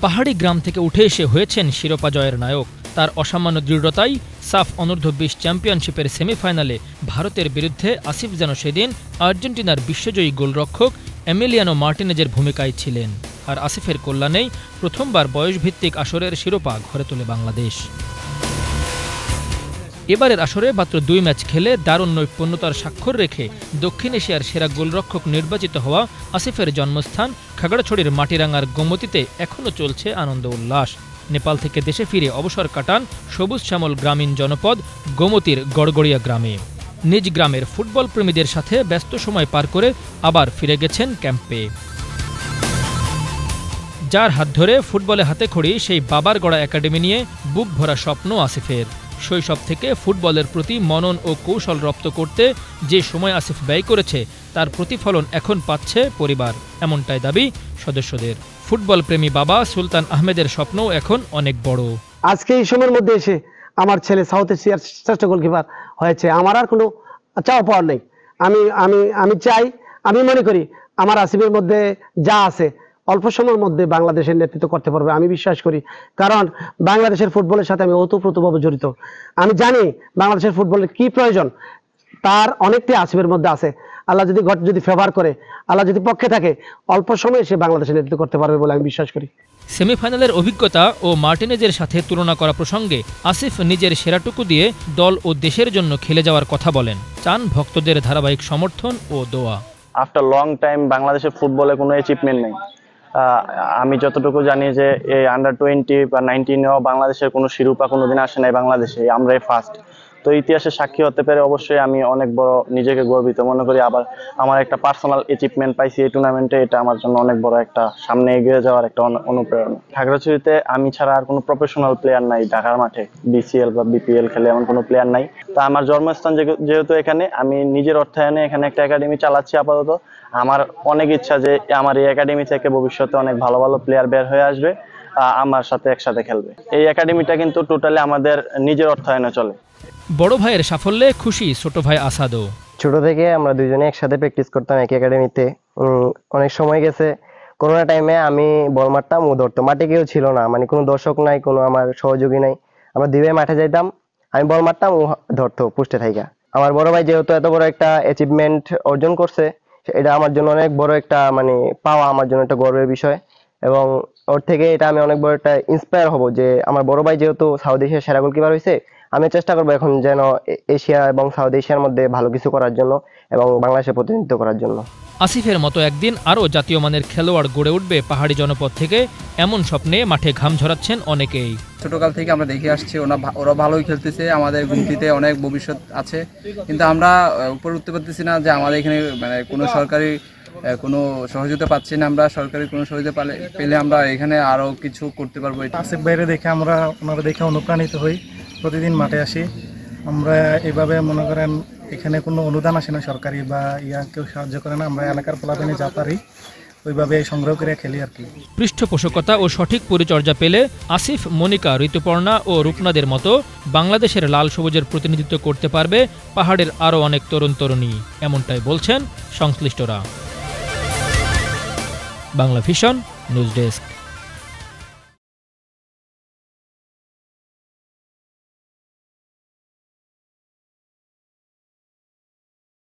পাহাড়ি গ্রাম থেকে উঠে এসে হয়েছেন শিরোপা জয়ের নায়ক। তার অসামান্য দৃঢ়তাই সাফ অনূর্ধ্ব-20 চ্যাম্পিয়নশিপের সেমিফাইনালে ভারতের বিরুদ্ধে আসিফ যেন সেদিন আর্জেন্টিনার বিশ্বজয়ী গোলরক্ষক এমিলিয়ানো মার্টিনেজের ভূমিকায় ছিলেন। আর আসিফের কল্যাণেই প্রথমবার বয়সভিত্তিক আসরের শিরোপা ঘরে তোলে বাংলাদেশ। এবারের আসরে মাত্র 2 ম্যাচ খেলে দারুণ নৈপুণ্যতার স্বাক্ষর রেখে দক্ষিণ এশিয়ার সেরা গোলরক্ষক নির্বাচিত হওয়া আসিফের জন্মস্থান খাগড়াছড়ির মাটিরাঙ্গার গোমতীতে এখনও চলছে আনন্দ উল্লাস। নেপাল থেকে দেশে ফিরে অবসর কাটান সবুজ শ্যামল গ্রামীণ জনপদ গোমতীর গড়গড়িয়া গ্রামে। নিজ গ্রামের ফুটবল প্রেমীদের সাথে ব্যস্ত সময় পার করে আবার ফিরে গেছেন ক্যাম্পে। যার হাত ধরে ফুটবলে হাতেখড়ি সেই বাবার গড়া একাডেমি নিয়ে বুক ভরা স্বপ্ন আসিফের। শৈশব থেকে ফুটবলের প্রতি মনন ও কৌশল রপ্ত করতে যে সময় আসিফ ব্যয় করেছে তার প্রতিফলন এখন পাচ্ছে পরিবার, এমনটাই দাবি সদস্যদের। ফুটবল প্রেমী বাবা সুলতান আহমেদের স্বপ্নও এখন অনেক বড়। আজকে এই সময়ের মধ্যে এসে আমার ছেলে সাউথ এশিয়ার শ্রেষ্ঠ গোলকিপার হয়েছে, আমার আর কোনো চাওয়া পাওয়ার নেই। আমি চাই, আমি মনে করি আমার আসিফের মধ্যে যা আছে অল্প সময়ের মধ্যে বাংলাদেশের নেতৃত্ব করতে পারবে, আমি বিশ্বাস করি। কারণ বাংলাদেশের ফুটবলের সাথে আমি ওতপ্রোতভাবে জড়িত। আমি জানি বাংলাদেশের ফুটবলের কি প্রয়োজন, তার অনেকটাই আসিফের মধ্যে আছে। আল্লাহ যদি ফেভার করে, আল্লাহ যদি পক্ষে থাকে, অল্প সময়ে সে বাংলাদেশের নেতৃত্ব করতে পারবে বলে আমি বিশ্বাস করি। সেমিফাইনালের অভিজ্ঞতা ও মার্টিনেজের সাথে তুলনা করা প্রসঙ্গে আসিফ নিজের সেরাটুকু দিয়ে দল ও দেশের জন্য খেলে যাওয়ার কথা বলেন। চান ভক্তদের ধারাবাহিক সমর্থন ও দোয়া। আফটার লং টাইম বাংলাদেশের ফুটবলে কোনো অ্যাচিভমেন্ট নেই। আমি যতটুকু জানি যে এই আন্ডার-20 বা 19-এও বাংলাদেশের কোনো শিরোপা কোনোদিন আসে নাই বাংলাদেশে, আমরাই ফার্স্ট। তো ইতিহাসের সাক্ষী হতে পেরে অবশ্যই আমি অনেক বড় নিজেকে গর্বিত মনে করি। আবার আমার একটা পার্সোনাল অ্যাচিভমেন্ট পাইছি এই টুর্নামেন্টে, এটা আমার জন্য অনেক বড় একটা সামনে এগিয়ে যাওয়ার একটা অনুপ্রেরণা। খাগড়াছড়িতে আমি ছাড়া আর কোনো প্রফেশনাল প্লেয়ার নাই, ঢাকার মাঠে বিসিএল বা বিপিএল খেলে এমন কোনো প্লেয়ার নাই। তা আমার জন্মস্থান যেহেতু এখানে, আমি নিজের অর্থায়নে এখানে একটা একাডেমি চালাচ্ছি আপাতত। আমার অনেক ইচ্ছা যে আমার এই একাডেমি থেকে ভবিষ্যতে অনেক ভালো ভালো প্লেয়ার বের হয়ে আসবে, আমার সাথে একসাথে খেলবে। এই একাডেমিটা কিন্তু টোটালি আমাদের নিজের অর্থায়নে চলে। বড় ভাইয়ের সাফল্যে খুশি ছোট ভাই আসাদও। ছোট থেকে আমরা দুজনে একসাথে প্র্যাকটিস করতাম এক একাডেমিতে। অনেক সময় গেছে, করোনা টাইমে আমি বল মারতাম, ও ধরতো। মাঠে কেউ ছিল না, মানে কোনো দর্শক নাই, কোনো আমার সহযোগী নাই। আমরা 2 ভাই মাঠে যাইতাম, আমি বল মারতাম, ও ধরতো পুষ্টে থাইকা। আমার বড় ভাই যেহেতু এত বড় একটা অ্যাচিভমেন্ট অর্জন করছে, এটা আমার জন্য অনেক বড় একটা পাওয়া, আমার জন্য একটা গর্বের বিষয়। এবং ওর থেকে এটা আমি অনেক বড় একটা ইন্সপায়ার হব যে আমার বড় ভাই যেহেতু সাউথ এশিয়ার সেরা গোলকিপার হয়েছে, আমি চেষ্টা করবো এখন যেন এশিয়া এবং সাউথ এশিয়ার মধ্যে ভালো কিছু করার জন্য এবং বাংলাদেশের প্রতিনিধিত্ব করার জন্য। আসিফের মতো একদিন আরও জাতীয় মানের খেলোয়াড় গড়ে উঠবে পাহাড়ি জনপদ থেকে, এমন স্বপ্নে মাঠে ঘাম ঝরাচ্ছেন অনেকেই। ছোটকাল থেকে আমরা দেখে আসছি ওরা ভালোই খেলতেছে, আমাদের গুমতিতে অনেক ভবিষ্যৎ আছে, কিন্তু আমরা উপরে উঠতে পারতেছি না। যে আমাদের এখানে কোনো সরকারি কোনো সহযোগিতা পাচ্ছি না। আমরা সরকারি কোনো সহযোগিতা পেলে আমরা এখানে আরও কিছু করতে পারবো। আসিফ বাইরে দেখে ওনারা দেখে অনুপ্রাণিত হই, প্রতিদিন মাঠে আসি। আমরা এভাবে মনে করেন এখানে কোনো অনুদান আসে না সরকারি বা কেউ সাহায্য করে না, আমরা এলাকার পোলাপানি যা পারি ওইভাবে সংগ্রহ করে খেলি আর কি। পৃষ্ঠপোষকতা ও সঠিক পরিচর্যা পেলে আসিফ, মনিকা, ঋতুপর্ণা ও রূপনাদের মতো বাংলাদেশের লাল সবুজের প্রতিনিধিত্ব করতে পারবে পাহাড়ের আরও অনেক তরুণ তরুণী, এমনটাই বলছেন সংশ্লিষ্টরা। Bangla vision news desk.